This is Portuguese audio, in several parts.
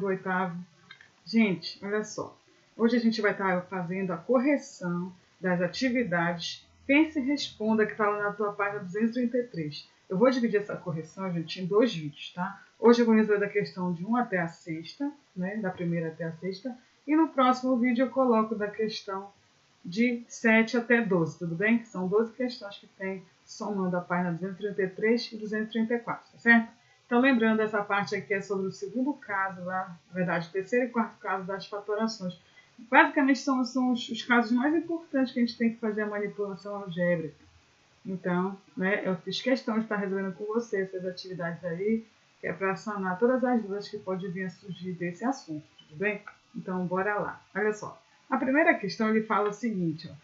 do oitavo. Gente, olha só. Hoje a gente vai estar fazendo a correção das atividades. Pense e responda, que está lá na tua página 233. Eu vou dividir essa correção, gente, em 2 vídeos, tá? Hoje eu vou resolver da questão de 1 até a sexta, né? Da primeira até a sexta. E no próximo vídeo eu coloco da questão de 7 até 12, tudo bem? Que são 12 questões que tem somando a página 233 e 234, tá certo? Então, lembrando, essa parte aqui é sobre o segundo caso, lá, na verdade, o terceiro e quarto caso das fatorações. Basicamente, são os casos mais importantes que a gente tem que fazer a manipulação algébrica. Então, né, eu fiz questão de estar resolvendo com você essas atividades aí, que é para sanar todas as dúvidas que podem vir a surgir desse assunto, tudo bem? Então, bora lá. Olha só. A primeira questão, ele fala o seguinte, ó.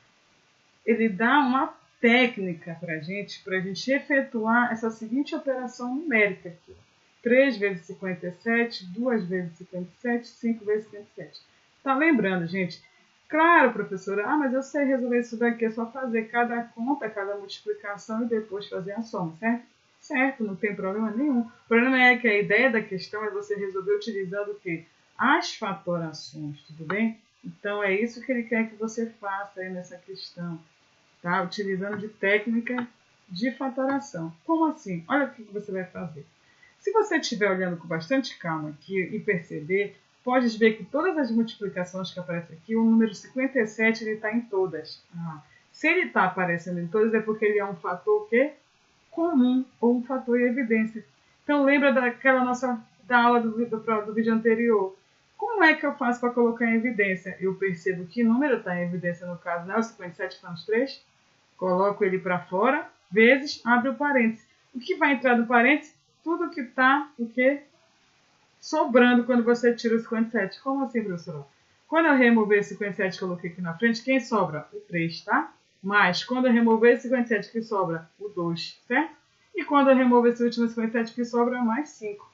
Ele dá uma técnica para a gente efetuar essa seguinte operação numérica aqui. 3 vezes 57, 2 vezes 57, 5 vezes 57. Tá lembrando, gente? Claro, professora, mas eu sei resolver isso daqui, é só fazer cada conta, cada multiplicação e depois fazer a soma, certo? Certo, não tem problema nenhum. O problema é que a ideia da questão é você resolver utilizando o quê? As fatorações, tudo bem? Então, é isso que ele quer que você faça aí nessa questão, tá? Utilizando de técnica de fatoração. Como assim? Olha o que você vai fazer. Se você estiver olhando com bastante calma aqui e perceber, pode ver que todas as multiplicações que aparecem aqui, o número 57 ele está em todas. Se ele está aparecendo em todas, é porque ele é um fator o quê? Comum, ou um fator em evidência. Então, lembra da aula do vídeo anterior. Como é que eu faço para colocar em evidência? Eu percebo que número está em evidência no caso, né? O 57 está nos 3. Coloco ele para fora, vezes, abre o parênteses. O que vai entrar no parênteses? Tudo que está sobrando quando você tira o 57. Como assim, professora? Quando eu remover esse 57 que eu coloquei aqui na frente, quem sobra? O 3, tá? Mas quando eu remover esse 57 que sobra, o 2, certo? E quando eu remover esse último 57 que sobra, mais 5.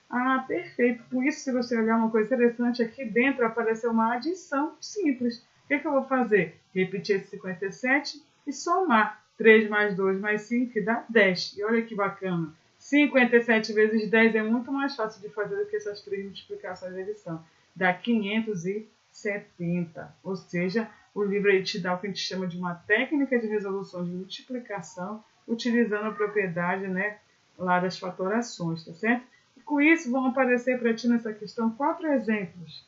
Ah, perfeito. Por isso, se você olhar uma coisa interessante, aqui dentro apareceu uma adição simples. O que eu vou fazer? Repetir esse 57 e somar 3 mais 2 mais 5, que dá 10. E olha que bacana. 57 vezes 10 é muito mais fácil de fazer do que essas 3 multiplicações de adição. Dá 570. Ou seja, o livro aí te dá o que a gente chama de uma técnica de resolução de multiplicação, utilizando a propriedade, né, lá das fatorações, tá certo? E com isso vão aparecer para ti nessa questão 4 exemplos,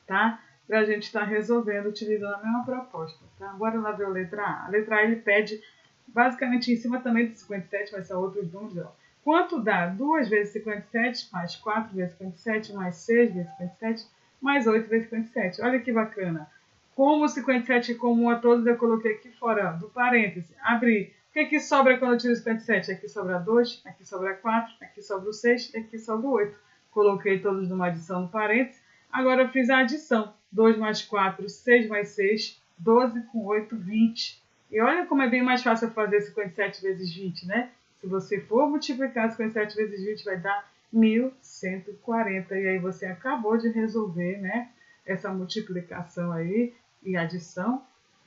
tá? Para a gente estar resolvendo utilizando a mesma proposta, tá? Bora lá ver a letra A. A letra A ele pede, basicamente em cima também do 57, mas são outros números, ó. Quanto dá 2 vezes 57, mais 4 vezes 57, mais 6 vezes 57, mais 8 vezes 57. Olha que bacana. Como o 57 é comum a todos, eu coloquei aqui fora do parêntese. Abri. O que sobra quando eu tiro o 57? Aqui sobra 2, aqui sobra 4, aqui sobra o 6 e aqui sobra o 8. Coloquei todos numa adição no parêntese. Agora eu fiz a adição. 2 mais 4, 6 mais 6, 12 com 8, 20. E olha como é bem mais fácil fazer 57 vezes 20, né? Se você for multiplicar 57 vezes 20, vai dar 1140. E aí você acabou de resolver, né, essa multiplicação aí e adição,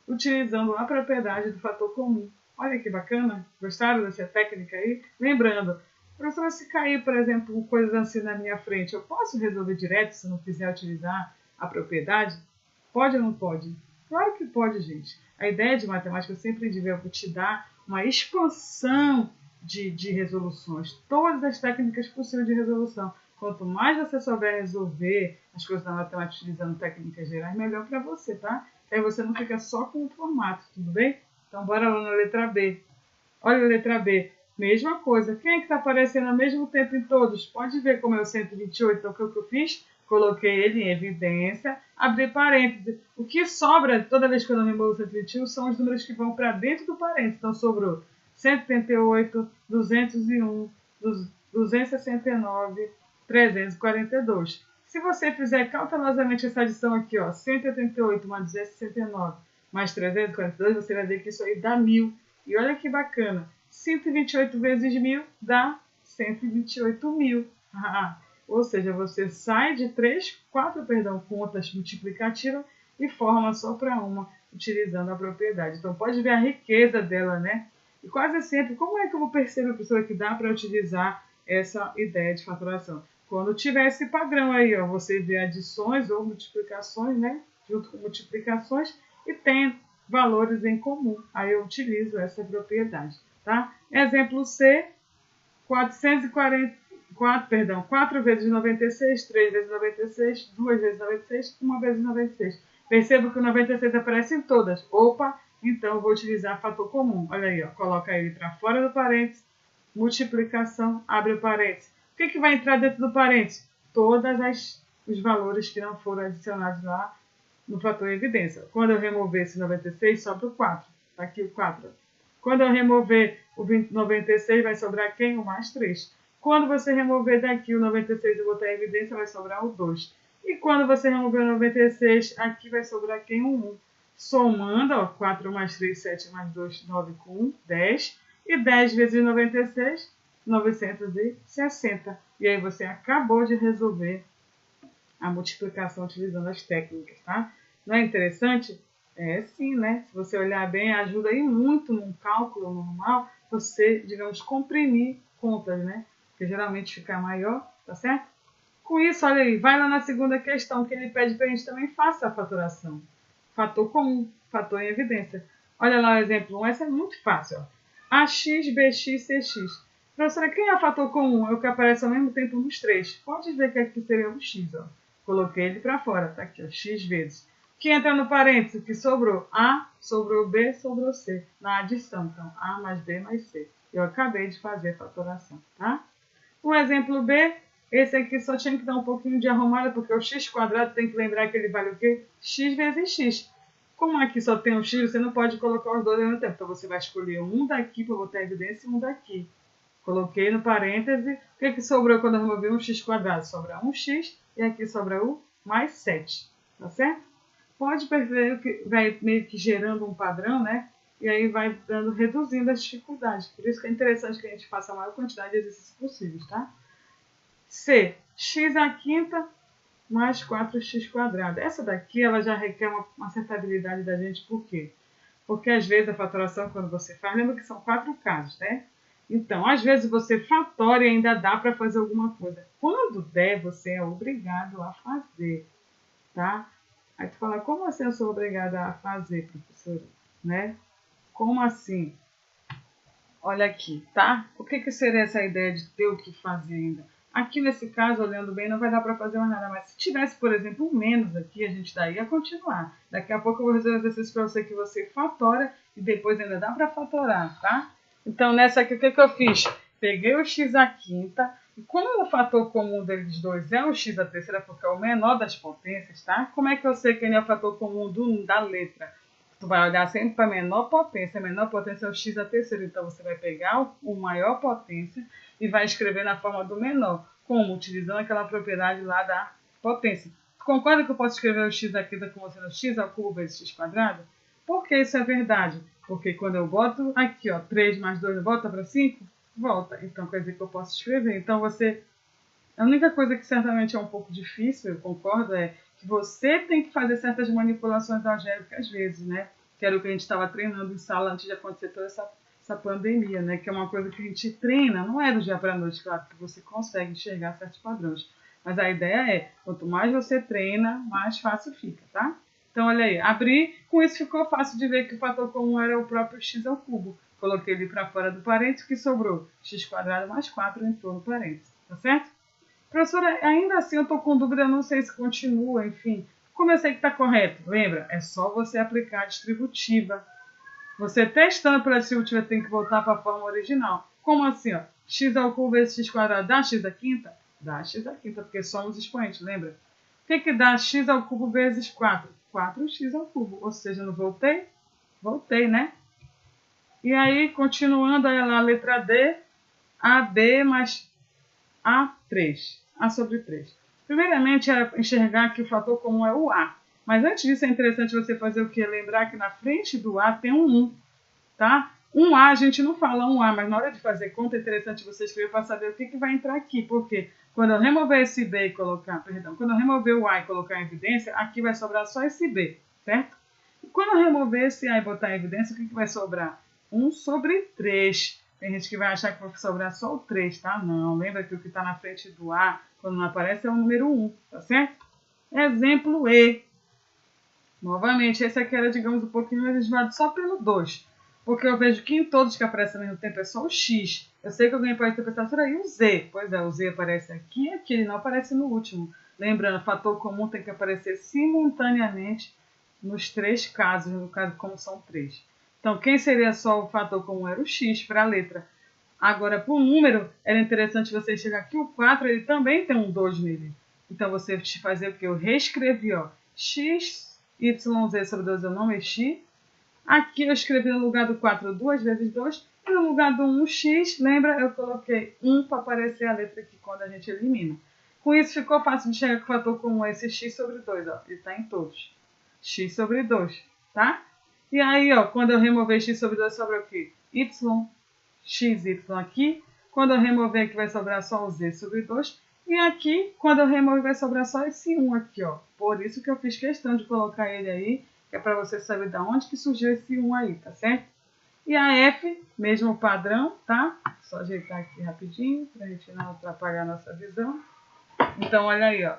utilizando a propriedade do fator comum. Olha que bacana. Gostaram dessa técnica aí? Lembrando, professora, se cair, por exemplo, coisas assim na minha frente, eu posso resolver direto se não quiser utilizar a propriedade? Pode ou não pode? Claro que pode, gente. A ideia de matemática eu sempre digo é te dar uma expansão de resoluções. Todas as técnicas possíveis de resolução. Quanto mais você souber resolver as coisas da matemática utilizando técnicas gerais, melhor para você, tá? Aí você não fica só com o formato, tudo bem? Então, bora lá na letra B. Olha a letra B. Mesma coisa. Quem é que está aparecendo ao mesmo tempo em todos? Pode ver como é o 128. Então, o que eu fiz? Coloquei ele em evidência, abri parênteses. O que sobra, toda vez que eu não removo o 121, são os números que vão para dentro do parênteses. Então, sobrou 178, 201, 269, 342. Se você fizer cautelosamente essa adição aqui, ó, 188 mais 269 mais 342, você vai ver que isso aí dá 1000. E olha que bacana, 128 vezes 1000 dá 128.000. Ou seja, você sai de 4 contas multiplicativas e forma só para uma, utilizando a propriedade. Então, pode ver a riqueza dela, né? E quase sempre, como é que eu vou perceber, professora, que dá para utilizar essa ideia de fatoração? Quando tiver esse padrão aí, ó, você vê adições ou multiplicações, né? Junto com multiplicações e tem valores em comum. Aí eu utilizo essa propriedade, tá? Exemplo C, 4 vezes 96, 3 vezes 96, 2 vezes 96, 1 vezes 96. Perceba que o 96 aparece em todas. Opa, então eu vou utilizar fator comum. Olha aí, ó, coloca ele para fora do parênteses, multiplicação, abre o parênteses. O que vai entrar dentro do parênteses? Todos os valores que não foram adicionados lá no fator evidência. Quando eu remover esse 96, sobra o 4. Está aqui o 4. Quando eu remover o 96, vai sobrar quem? O mais 3. Quando você remover daqui o 96 e botar em evidência, vai sobrar o 2. E quando você remover o 96, aqui vai sobrar quem? O 1. Somando, ó, 4 mais 3, 7 mais 2, 9 com 1, 10. E 10 vezes 96, 960. E aí você acabou de resolver a multiplicação utilizando as técnicas, tá? Não é interessante? É sim, né? Se você olhar bem, ajuda aí muito num cálculo normal você, digamos, comprimir contas, né? Porque geralmente fica maior, tá certo? Com isso, olha aí, vai lá na segunda questão que ele pede para a gente também faça a fatoração. Fator comum, fator em evidência. Olha lá o exemplo 1, essa é muito fácil, ó. AX, BX, CX. Professora, quem é o fator comum? É o que aparece ao mesmo tempo nos três. Pode ver que aqui seria o X, ó. Coloquei ele para fora, tá aqui, ó, X vezes. O que entra no parênteses? O que sobrou? A, sobrou B, sobrou C. Na adição, então, A mais B mais C. Eu acabei de fazer a fatoração, tá? O exemplo B, esse aqui só tinha que dar um pouquinho de arrumada, porque o x quadrado tem que lembrar que ele vale o quê? X vezes x. Como aqui só tem um x, você não pode colocar os dois ao mesmo tempo. Então, você vai escolher um daqui para botar a evidência e um daqui. Coloquei no parêntese. O que sobrou quando eu removi um x quadrado? Sobra um x e aqui sobra o mais 7. Tá certo? Pode perceber que vai meio que gerando um padrão, né? E aí vai reduzindo as dificuldades. Por isso que é interessante que a gente faça a maior quantidade de exercícios possíveis, tá? C, x à quinta mais 4x quadrado. Essa daqui ela já requer uma certa habilidade da gente, por quê? Porque às vezes a fatoração, quando você faz, lembra que são 4 casos, né? Então, às vezes você fatora e ainda dá para fazer alguma coisa. Quando der, você é obrigado a fazer, tá? Aí tu fala, como assim eu sou obrigada a fazer, professora? Né? Como assim? Olha aqui, tá? O que seria essa ideia de ter o que fazer ainda? Aqui nesse caso, olhando bem, não vai dar para fazer mais nada. Mas se tivesse, por exemplo, um menos aqui, a gente daí ia continuar. Daqui a pouco eu vou resolver um exercício para você que você fatora e depois ainda dá para fatorar, tá? Então, nessa aqui, o que eu fiz? Peguei o x à quinta, e como o fator comum deles dois é o x à terceira, porque é o menor das potências, tá? Como é que eu sei que ele é o fator comum da letra? Tu vai olhar sempre para a menor potência. A menor potência é o x à terceira. Então, você vai pegar o maior potência e vai escrever na forma do menor. Como? Utilizando aquela propriedade lá da potência. Tu concorda que eu posso escrever o x à quinta como sendo x ao cubo vezes x quadrado? Por que isso é verdade? Porque quando eu boto aqui, ó, 3 mais 2 volta para 5? Volta. Então, quer dizer que eu posso escrever. Então, você... A única coisa que certamente é um pouco difícil, eu concordo, é que você tem que fazer certas manipulações algébricas às vezes, né? Que era o que a gente estava treinando em sala antes de acontecer toda essa pandemia, né? Que é uma coisa que a gente treina, não é do dia para a noite, claro, que você consegue enxergar certos padrões. Mas a ideia é, quanto mais você treina, mais fácil fica, tá? Então, olha aí, abri, com isso ficou fácil de ver que o fator comum era o próprio x ao cubo. Coloquei ele para fora do parênteses, que sobrou x quadrado mais 4 entrou no parênteses, tá certo? Professora, ainda assim eu estou com dúvida, não sei se continua, enfim. Como eu sei que está correto? Lembra? É só você aplicar a distributiva. Você testando pela distributiva tem que voltar para a forma original. Como assim? Ó? X ao cubo vezes x quadrado dá x à quinta? Dá x à quinta, porque somos expoentes, lembra? O que dá x ao cubo vezes 4? 4x ao cubo. Ou seja, não voltei? Voltei, né? E aí, continuando aí lá, a letra D, AB mais A3. A sobre 3. Primeiramente, é enxergar que o fator comum é o A. Mas antes disso, é interessante você fazer o quê? Lembrar que na frente do A tem um 1. Tá? Um A, a gente não fala um A, mas na hora de fazer conta é interessante você escrever para saber o que vai entrar aqui. Porque quando eu remover esse B e colocar, quando eu remover o A e colocar em evidência, aqui vai sobrar só esse B, certo? E quando eu remover esse A e botar em evidência, o que vai sobrar? 1 sobre 3. Tem gente que vai achar que vai sobrar só o 3, tá? Não, lembra que o que está na frente do A, quando não aparece, é o número 1, tá certo? Exemplo E. Novamente, esse aqui era, digamos, um pouquinho mais desviado só pelo 2. Porque eu vejo que em todos que aparecem ao mesmo tempo é só o X. Eu sei que alguém pode ter pensado por aí o Z. Pois é, o Z aparece aqui e aqui, ele não aparece no último. Lembrando, fator comum tem que aparecer simultaneamente nos 3 casos, no caso como são 3. Então, quem seria só o fator comum era o X para a letra. Agora, para o número, era interessante você chegar aqui, o 4, ele também tem um 2 nele. Então, você fazer o que? Eu reescrevi, ó, x, y, z sobre 2 eu não mexi. Aqui eu escrevi no lugar do 4 2 vezes 2. E no lugar do 1x, lembra? Eu coloquei 1 para aparecer a letra aqui quando a gente elimina. Com isso, ficou fácil de chegar que o fator comum é esse x sobre 2, ó. Ele está em todos. X sobre 2, tá? E aí, ó, quando eu remover x sobre 2, sobra o quê? Y, x, y aqui. Quando eu remover aqui, vai sobrar só o z sobre 2. E aqui, quando eu remover, vai sobrar só esse 1 aqui, ó. Por isso que eu fiz questão de colocar ele aí, que é para você saber de onde que surgiu esse 1 aí, tá certo? E a F, mesmo padrão, tá? Só ajeitar aqui rapidinho, para a gente não atrapalhar a nossa visão. Então, olha aí, ó.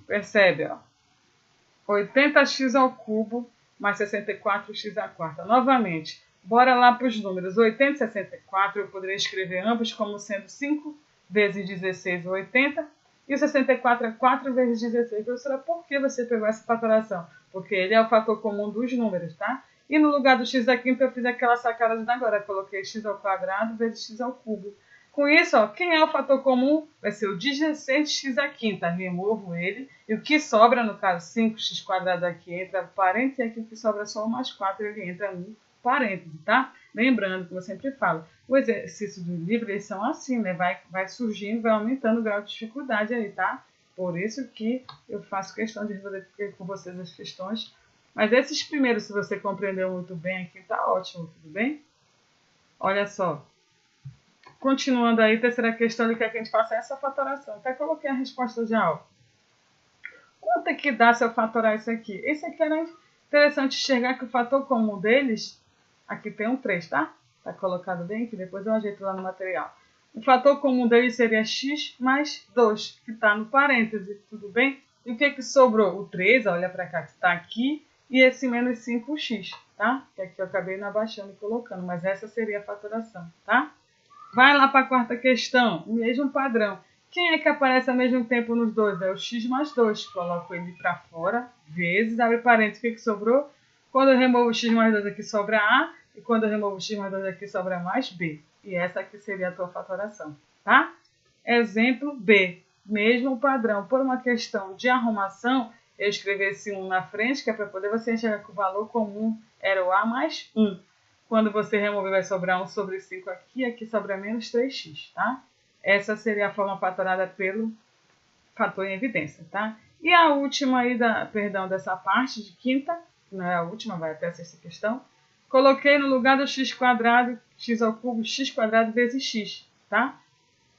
Percebe, ó. 80x ao cubo mais 64x à quarta. Novamente, bora lá para os números. 80 e 64 eu poderia escrever ambos como sendo 5 vezes 16, 80. E o 64 é 4 vezes 16. Professora, por que você pegou essa fatoração? Porque ele é o fator comum dos números, tá? E no lugar do x aqui, eu fiz aquela sacada de agora. Eu coloquei x ao quadrado vezes x ao cubo. Com isso, ó, quem é o fator comum? Vai ser o 16x à quinta. Removo ele. E o que sobra, no caso, 5x quadrado aqui entra parênteses. E aqui o que sobra só o mais 4, ele entra no parêntese, tá? Lembrando que eu sempre falo, o exercício do livro, eles são assim, né? Vai surgindo, vai aumentando o grau de dificuldade aí, tá? Por isso que eu faço questão de resolver com vocês as questões. Mas esses primeiros, se você compreendeu muito bem aqui, tá ótimo, tudo bem? Olha só. Continuando aí, terceira questão, ele quer que a gente faça essa fatoração. Até coloquei a resposta de aula. Quanto é que dá se eu fatorar isso aqui? Esse aqui era interessante enxergar que o fator comum deles, aqui tem um 3, tá? Tá colocado bem aqui, depois eu ajeito lá no material. O fator comum deles seria x mais 2, que está no parêntese, tudo bem? E o que sobrou? O 3, olha para cá, que está aqui, e esse menos 5x, tá? Que aqui eu acabei não abaixando e colocando, mas essa seria a fatoração, tá? Vai lá para a quarta questão, o mesmo padrão. Quem é que aparece ao mesmo tempo nos dois? É o x mais 2. Coloco ele para fora, vezes, abre parênteses, o que sobrou? Quando eu removo o x mais 2 aqui sobra A, e quando eu removo o x mais 2 aqui sobra mais B. E essa aqui seria a tua fatoração, tá? Exemplo B, mesmo padrão. Por uma questão de arrumação, eu escrevi esse 1 na frente, que é para poder você enxergar que o valor comum era o A mais 1. Quando você remover, vai sobrar 1 sobre 5 aqui, aqui sobra menos 3x, tá? Essa seria a forma fatorada pelo fator em evidência, tá? E a última aí, dessa parte de quinta, não é a última, vai até a sexta questão, coloquei no lugar do x quadrado, x ao cubo, x quadrado vezes x, tá?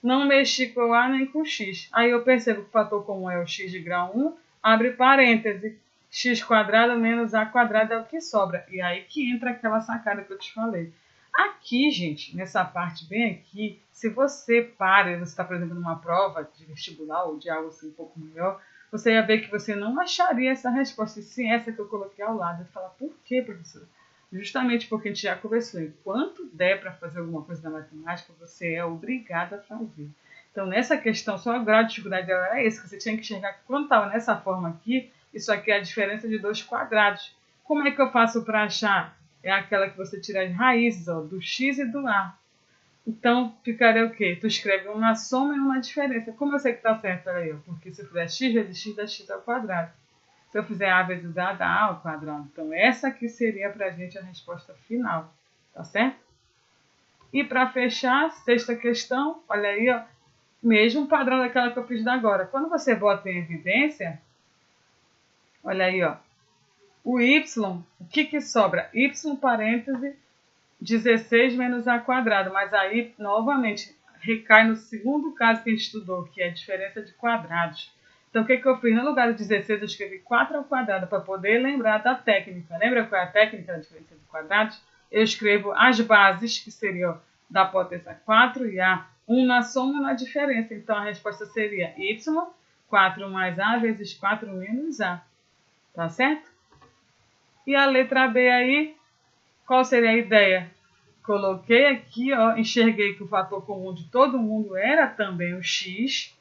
Não mexi com o A nem com o x. Aí eu percebo que o fator comum é o x de grau 1, abre parêntese, x quadrado menos A quadrado é o que sobra. E aí que entra aquela sacada que eu te falei. Aqui, gente, nessa parte bem aqui, se você para, você está, por exemplo, numa prova de vestibular ou de algo assim um pouco melhor, você ia ver que você não acharia essa resposta. E sim, essa que eu coloquei ao lado. Eu falo, por quê, professor? Justamente porque a gente já conversou. Enquanto der para fazer alguma coisa na matemática, você é obrigado a fazer. Então, nessa questão, só o grau de dificuldade era esse, que você tinha que enxergar que quando estava nessa forma aqui, isso aqui é a diferença de 2 quadrados. Como é que eu faço para achar? É aquela que você tira as raízes, ó, do x e do a. Então, ficaria o quê? Tu escreve um na soma e um na diferença. Como eu sei que está certo? Olha aí, ó, porque se eu fizer x vezes x, dá x ao quadrado. Se eu fizer a vezes a, dá a ao quadrado. Então, essa aqui seria para a gente a resposta final. Tá certo? E para fechar, sexta questão, olha aí, ó, mesmo padrão daquela que eu fiz da agora. Quando você bota em evidência, olha aí, ó, o y, o que sobra? Y, parêntese, 16 menos a quadrado. Mas aí, novamente, recai no segundo caso que a gente estudou, que é a diferença de quadrados. Então, o que eu fiz? No lugar do 16, eu escrevi 4 ao quadrado para poder lembrar da técnica. Lembra qual é a técnica da diferença de quadrados? eu escrevo as bases, que seriam da potência 4 e A, 1 na soma e na diferença. Então, a resposta seria y, 4 mais A vezes 4 menos A. Tá certo? E a letra B aí, qual seria a ideia? Coloquei aqui, ó, enxerguei que o fator comum de todo mundo era também o x,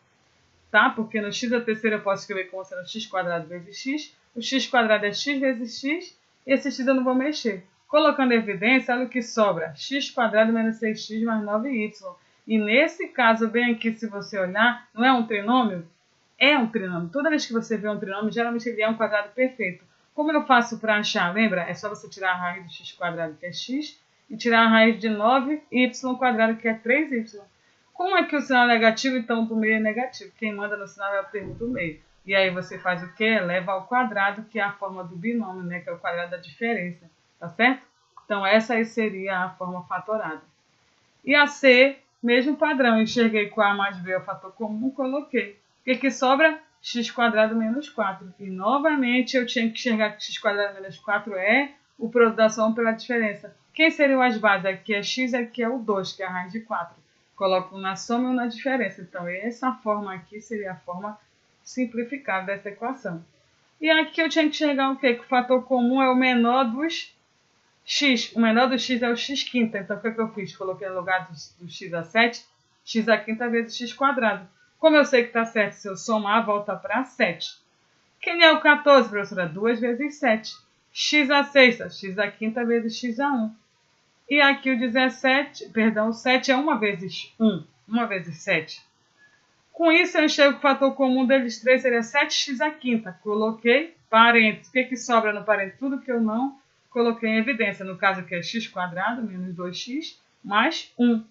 tá? Porque no x da terceira eu posso escrever como sendo x² vezes x. O x² é x vezes x, e esse x eu não vou mexer. Colocando evidência, olha o que sobra. x² menos 6x mais 9y. E nesse caso, bem aqui, se você olhar, não é um trinômio? É um trinômio. Toda vez que você vê um trinômio, geralmente ele é um quadrado perfeito. Como eu faço para achar? Lembra? É só você tirar a raiz do x², que é x, e tirar a raiz de 9y², que é 3y. Como é que o sinal é negativo, então do meio é negativo? Quem manda no sinal é o termo do meio. E aí você faz o quê? Eleva ao quadrado, que é a forma do binômio, né? Que é o quadrado da diferença. Tá certo? Então essa aí seria a forma fatorada. E a C, mesmo padrão. Enxerguei que o A mais B é o fator comum, coloquei. O que sobra? x² menos 4. E novamente eu tinha que enxergar que x² menos 4 é o produto da soma pela diferença. Quem seriam as bases? Aqui é x, aqui é o 2, que é a raiz de 4. Coloco um na soma e um na diferença. Então, essa forma aqui seria a forma simplificada dessa equação. E aqui eu tinha que enxergar o quê? Que o fator comum é o menor dos x. O menor do x é o x². Então, o que eu fiz? Coloquei no lugar do x a 7, x² vezes x². Como eu sei que está certo, se eu somar, volta para 7. Quem é o 14, professora? 2 vezes 7. X a 6, x² vezes x a 1. E aqui o 17, perdão, o 7 é 1 vezes 1, 1 vezes 7. Com isso, eu enxergo que o fator comum deles três seria 7x². Coloquei parênteses. O que sobra no parênteses? Tudo que eu não coloquei em evidência. No caso aqui é x² menos 2x mais 1.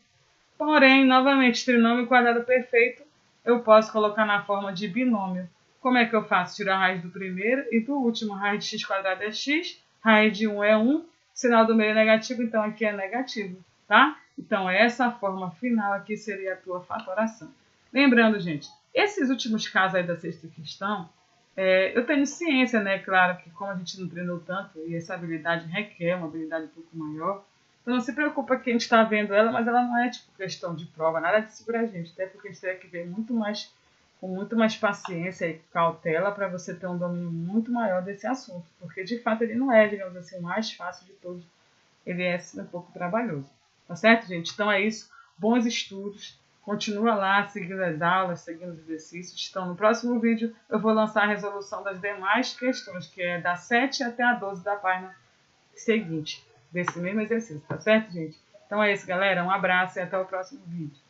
Porém, novamente, trinômio quadrado perfeito, eu posso colocar na forma de binômio. Como é que eu faço? Tiro a raiz do primeiro e do último. Raiz de x² é x, raiz de 1 é 1, sinal do meio é negativo, então aqui é negativo, tá? Então, essa forma final aqui seria a tua fatoração. Lembrando, gente, esses últimos casos aí da sexta questão, eu tenho ciência, né? Claro que como a gente não treinou tanto, e essa habilidade requer uma habilidade um pouco maior, então não se preocupa que a gente está vendo ela, mas ela não é tipo questão de prova, nada disso pra gente, até porque a gente tem que ver com muito mais paciência e cautela para você ter um domínio muito maior desse assunto, porque de fato ele não é, digamos assim, o mais fácil de todos, ele é um pouco trabalhoso, tá certo, gente? Então é isso, bons estudos, continua lá seguindo as aulas, seguindo os exercícios. Então no próximo vídeo eu vou lançar a resolução das demais questões, que é da 7 até a 12 da página seguinte, desse mesmo exercício, tá certo, gente? Então é isso, galera, um abraço e até o próximo vídeo.